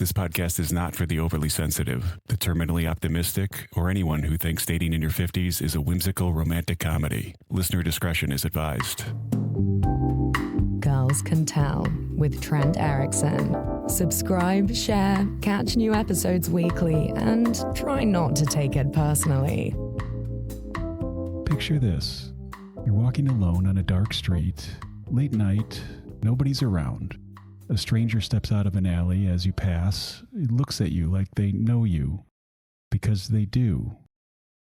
This podcast is not for the overly sensitive, the terminally optimistic, or anyone who thinks dating in your 50s is a whimsical romantic comedy. Listener discretion is advised. Girls Can Tell with Trent Erickson. Subscribe, share, catch new episodes weekly, and try not to take it personally. Picture this. You're walking alone on a dark street, late night, nobody's around. A stranger steps out of an alley as you pass. It looks at you like they know you. Because they do.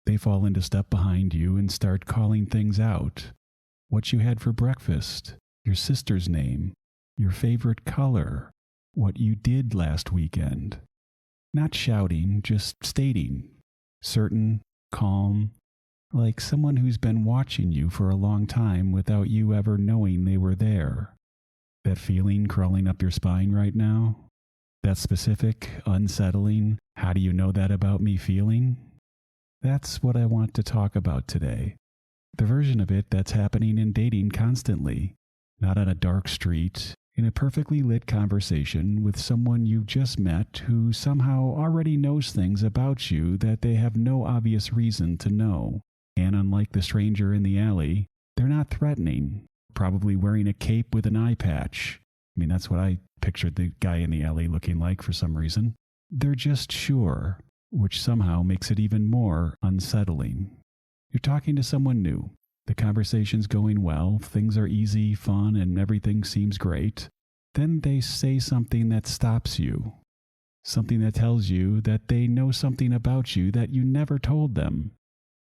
They fall into step behind you and start calling things out. What you had for breakfast, your sister's name, your favorite color, what you did last weekend. Not shouting, just stating. Certain, calm, like someone who's been watching you for a long time without you ever knowing they were there. That feeling crawling up your spine right now? That specific, unsettling, how do you know that about me feeling? That's what I want to talk about today. The version of it that's happening in dating constantly. Not on a dark street, in a perfectly lit conversation with someone you've just met who somehow already knows things about you that they have no obvious reason to know. And unlike the stranger in the alley, they're not threatening. Probably wearing a cape with an eye patch. I mean, that's what I pictured the guy in the alley looking like for some reason. They're just sure, which somehow makes it even more unsettling. You're talking to someone new. The conversation's going well, things are easy, fun, and everything seems great. Then they say something that stops you. Something that tells you that they know something about you that you never told them.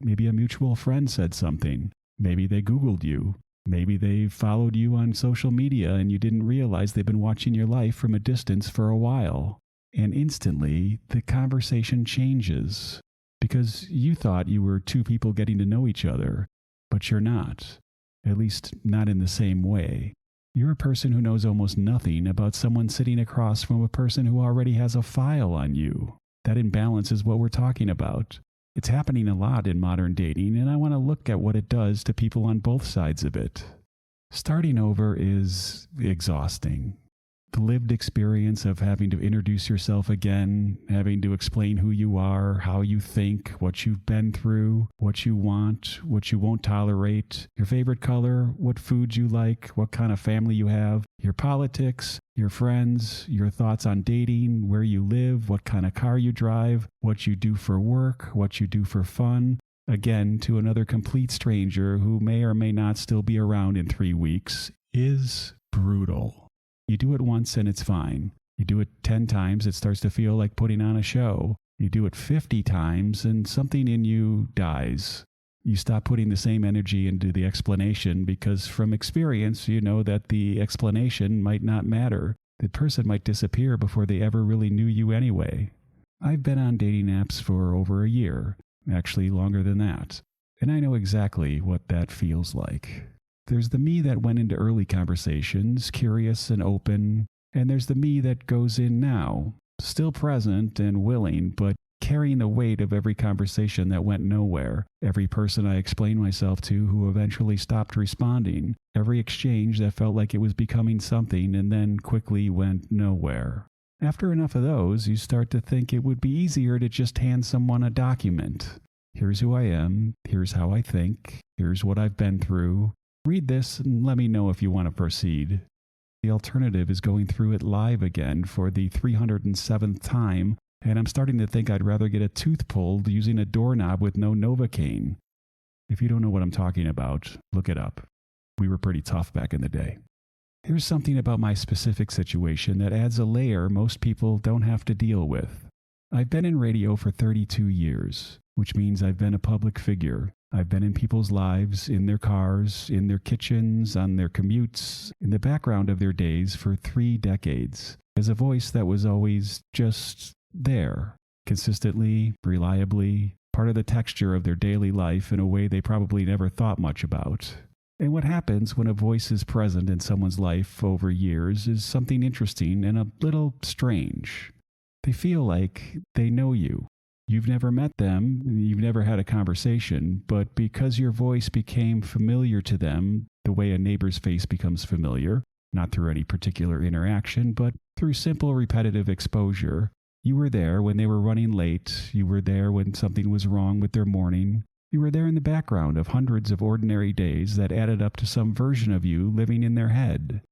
Maybe a mutual friend said something. Maybe they Googled you. Maybe they followed you on social media and you didn't realize they've been watching your life from a distance for a while. And instantly, the conversation changes. Because you thought you were two people getting to know each other, but you're not. At least not in the same way. You're a person who knows almost nothing about someone sitting across from a person who already has a file on you. That imbalance is what we're talking about. It's happening a lot in modern dating, and I want to look at what it does to people on both sides of it. Starting over is exhausting. The lived experience of having to introduce yourself again, having to explain who you are, how you think, what you've been through, what you want, what you won't tolerate, your favorite color, what foods you like, what kind of family you have, your politics, your friends, your thoughts on dating, where you live, what kind of car you drive, what you do for work, what you do for fun. Again, to another complete stranger who may or may not still be around in 3 weeks, is brutal. You do it once and it's fine. You do it 10 times, it starts to feel like putting on a show. You do it 50 times and something in you dies. You stop putting the same energy into the explanation because from experience, you know that the explanation might not matter. The person might disappear before they ever really knew you anyway. I've been on dating apps for over a year, actually longer than that. And I know exactly what that feels like. There's the me that went into early conversations, curious and open, and there's the me that goes in now, still present and willing, but carrying the weight of every conversation that went nowhere, every person I explained myself to who eventually stopped responding, every exchange that felt like it was becoming something and then quickly went nowhere. After enough of those, you start to think it would be easier to just hand someone a document. Here's who I am, here's how I think, here's what I've been through. Read this and let me know if you want to proceed. The alternative is going through it live again for the 307th time, and I'm starting to think I'd rather get a tooth pulled using a doorknob with no Novocaine. If you don't know what I'm talking about, look it up. We were pretty tough back in the day. Here's something about my specific situation that adds a layer most people don't have to deal with. I've been in radio for 32 years, which means I've been a public figure. I've been in people's lives, in their cars, in their kitchens, on their commutes, in the background of their days for 3 decades, as a voice that was always just there, consistently, reliably, part of the texture of their daily life in a way they probably never thought much about. And what happens when a voice is present in someone's life over years is something interesting and a little strange. They feel like they know you. You've never met them, you've never had a conversation, but because your voice became familiar to them, the way a neighbor's face becomes familiar, not through any particular interaction, but through simple repetitive exposure. You were there when they were running late. You were there when something was wrong with their morning. You were there in the background of hundreds of ordinary days that added up to some version of you living in their head.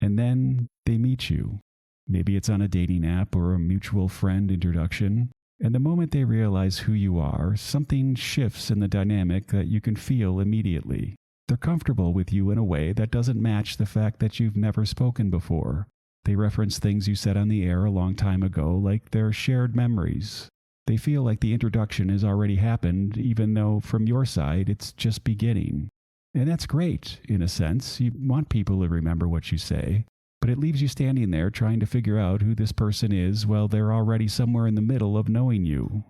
And then they meet you. Maybe it's on a dating app or a mutual friend introduction. And the moment they realize who you are, something shifts in the dynamic that you can feel immediately. They're comfortable with you in a way that doesn't match the fact that you've never spoken before. They reference things you said on the air a long time ago, like they're shared memories. They feel like the introduction has already happened, even though from your side it's just beginning. And that's great, in a sense. You want people to remember what you say, but it leaves you standing there trying to figure out who this person is while they're already somewhere in the middle of knowing you.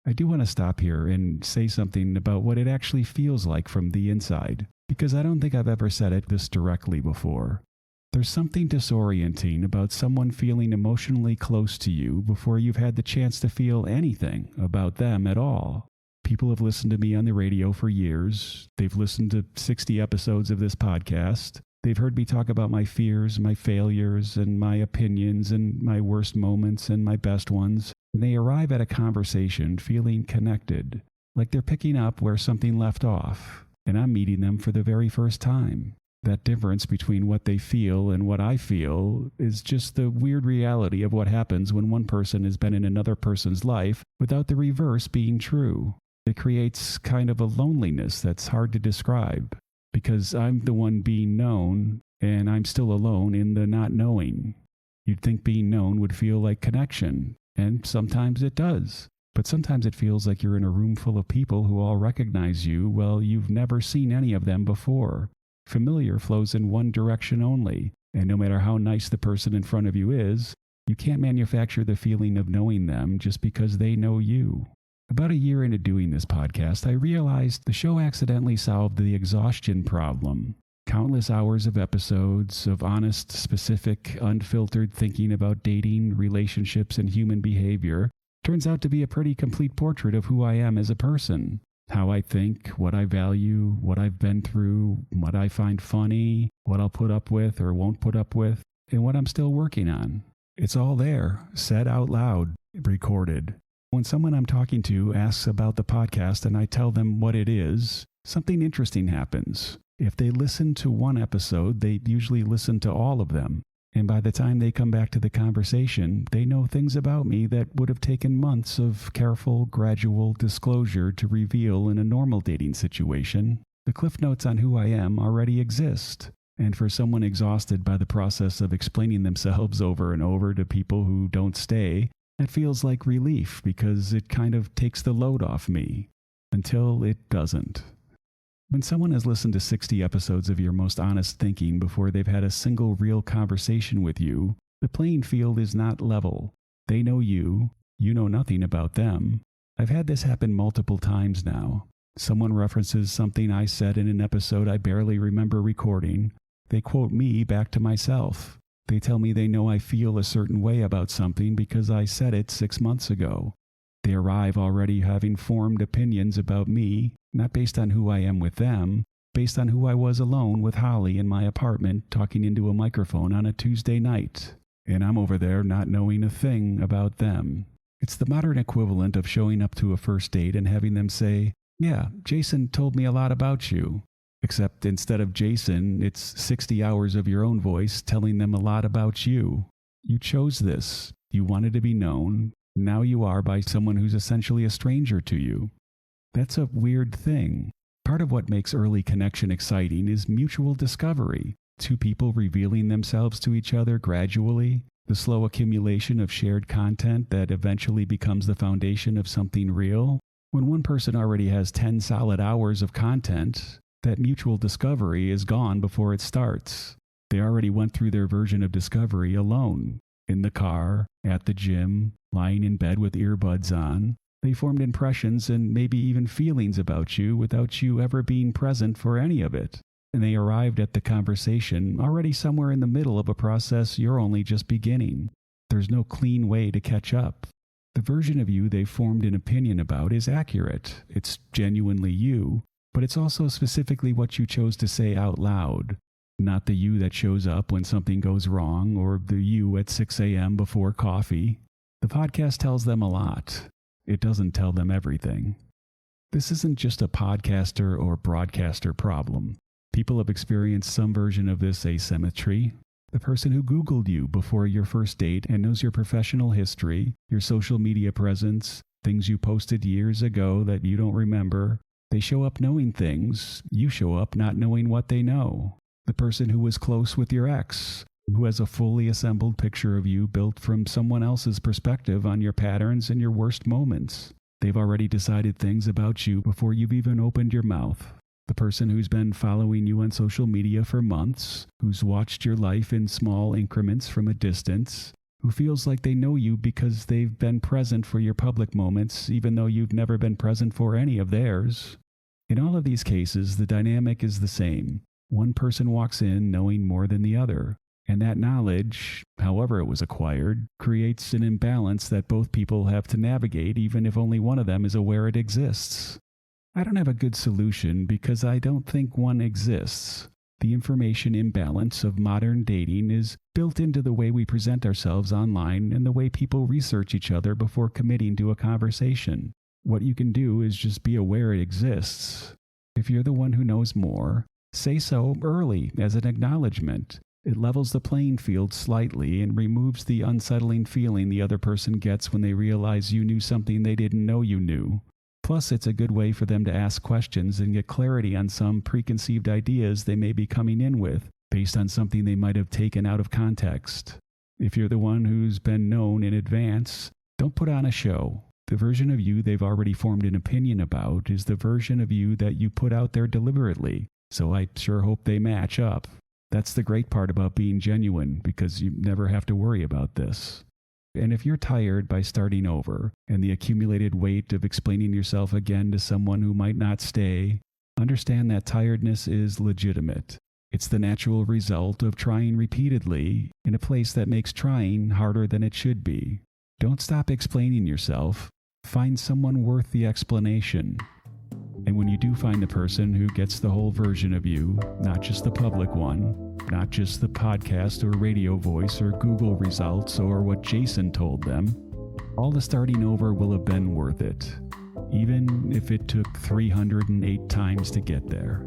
I do want to stop here and say something about what it actually feels like from the inside, because I don't think I've ever said it this directly before. There's something disorienting about someone feeling emotionally close to you before you've had the chance to feel anything about them at all. People have listened to me on the radio for years. They've listened to 60 episodes of this podcast. They've heard me talk about my fears, my failures, and my opinions, and my worst moments and my best ones. And they arrive at a conversation feeling connected, like they're picking up where something left off, and I'm meeting them for the very first time. That difference between what they feel and what I feel is just the weird reality of what happens when one person has been in another person's life without the reverse being true. It creates kind of a loneliness that's hard to describe, because I'm the one being known and I'm still alone in the not knowing. You'd think being known would feel like connection, and sometimes it does. But sometimes it feels like you're in a room full of people who all recognize you while you've never seen any of them before. Familiar flows in one direction only, and no matter how nice the person in front of you is, you can't manufacture the feeling of knowing them just because they know you. About a year into doing this podcast, I realized the show accidentally solved the exhaustion problem. Countless hours of episodes of honest, specific, unfiltered thinking about dating, relationships, and human behavior turns out to be a pretty complete portrait of who I am as a person. How I think, what I value, what I've been through, what I find funny, what I'll put up with or won't put up with, and what I'm still working on. It's all there, said out loud, recorded. When someone I'm talking to asks about the podcast and I tell them what it is, something interesting happens. If they listen to one episode, they usually listen to all of them. And by the time they come back to the conversation, they know things about me that would have taken months of careful, gradual disclosure to reveal in a normal dating situation. The cliff notes on who I am already exist. And for someone exhausted by the process of explaining themselves over and over to people who don't stay, that feels like relief because it kind of takes the load off me. Until it doesn't. When someone has listened to 60 episodes of your most honest thinking before they've had a single real conversation with you, the playing field is not level. They know you know nothing about them. I've had this happen multiple times now. Someone references something I said in an episode I barely remember recording. They quote me back to myself. They tell me they know I feel a certain way about something because I said it 6 months ago. They arrive already having formed opinions about me, not based on who I am with them, based on who I was alone with Holly in my apartment talking into a microphone on a Tuesday night. And I'm over there not knowing a thing about them. It's the modern equivalent of showing up to a first date and having them say, "Yeah, Jason told me a lot about you." Except instead of Jason, it's 60 hours of your own voice telling them a lot about you. You chose this. You wanted to be known. Now you are by someone who's essentially a stranger to you. That's a weird thing. Part of what makes early connection exciting is mutual discovery. Two people revealing themselves to each other gradually. The slow accumulation of shared content that eventually becomes the foundation of something real. When one person already has 10 solid hours of content, that mutual discovery is gone before it starts. They already went through their version of discovery alone. In the car, at the gym, lying in bed with earbuds on. They formed impressions and maybe even feelings about you without you ever being present for any of it. And they arrived at the conversation already somewhere in the middle of a process you're only just beginning. There's no clean way to catch up. The version of you they've formed an opinion about is accurate. It's genuinely you, but it's also specifically what you chose to say out loud. Not the you that shows up when something goes wrong or the you at 6 a.m. before coffee. The podcast tells them a lot. It doesn't tell them everything. This isn't just a podcaster or broadcaster problem. People have experienced some version of this asymmetry. The person who Googled you before your first date and knows your professional history, your social media presence, things you posted years ago that you don't remember, they show up knowing things. You show up not knowing what they know. The person who was close with your ex, who has a fully assembled picture of you built from someone else's perspective on your patterns and your worst moments. They've already decided things about you before you've even opened your mouth. The person who's been following you on social media for months, who's watched your life in small increments from a distance, who feels like they know you because they've been present for your public moments, even though you've never been present for any of theirs. In all of these cases, the dynamic is the same. One person walks in knowing more than the other, and that knowledge, however it was acquired, creates an imbalance that both people have to navigate, even if only one of them is aware it exists. I don't have a good solution because I don't think one exists. The information imbalance of modern dating is built into the way we present ourselves online and the way people research each other before committing to a conversation. What you can do is just be aware it exists. If you're the one who knows more, say so early as an acknowledgement. It levels the playing field slightly and removes the unsettling feeling the other person gets when they realize you knew something they didn't know you knew. Plus, it's a good way for them to ask questions and get clarity on some preconceived ideas they may be coming in with, based on something they might have taken out of context. If you're the one who's been known in advance, don't put on a show. The version of you they've already formed an opinion about is the version of you that you put out there deliberately, so I sure hope they match up. That's the great part about being genuine, because you never have to worry about this. And if you're tired by starting over and the accumulated weight of explaining yourself again to someone who might not stay, understand that tiredness is legitimate. It's the natural result of trying repeatedly in a place that makes trying harder than it should be. Don't stop explaining yourself. Find someone worth the explanation. And when you do find the person who gets the whole version of you, not just the public one, not just the podcast or radio voice or Google results or what Jason told them, all the starting over will have been worth it, even if it took 308 times to get there.